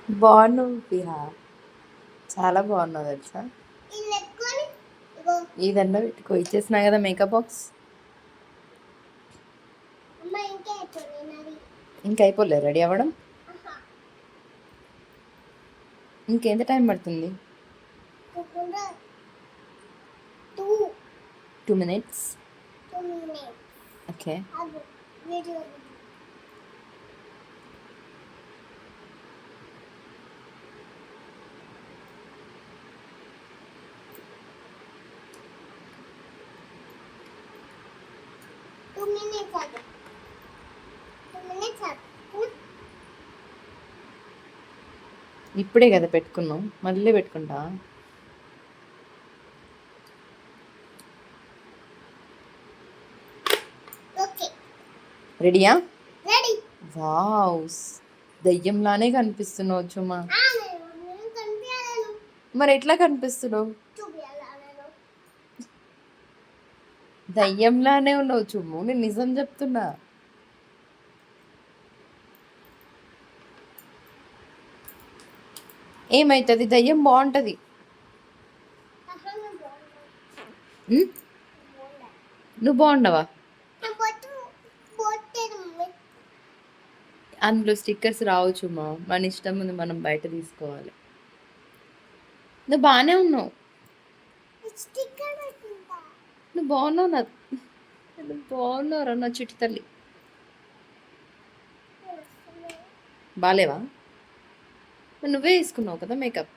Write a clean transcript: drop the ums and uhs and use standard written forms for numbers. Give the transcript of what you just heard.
బాగున్నావు విహా, చాలా బాగున్నావు తెలుసా. ఇదన్నా పెట్టుకో, ఇచ్చేసినా కదా మేకప్ బాక్స్. ఇంకా అయిపోలే రెడీ అవ్వడం. ఇంకెంత టైం పడుతుంది? 2 minutes. ఓకే. ఇప్పుడే కదా పెట్టుకున్నావు, మళ్ళీ పెట్టుకుంటా. రెడీయా? వావ్, దయ్యంలానే కనిపిస్తున్నావు చుమ్మా. మరి ఎట్లా కనిపిస్తున్నావు? దయ్యంలానే ఉన్నావు చుమ్ము, నేను నిజం చెప్తున్నా. ఏమైతుంది, దయ్యం బాగుంటుంది. నువ్వు బాగుండవా? అందులో స్టిక్కర్స్ రావచ్చు మా, మన ఇష్టం ముందు మనం బయట తీసుకోవాలి. నువ్వు బాగానే ఉన్నావు, నువ్వు బాగున్నావు. నువ్వు బాగున్నావురా నా చిట్టి తల్లి. బాలేవా? నువ్వే వేసుకున్నావు కదా మేకప్.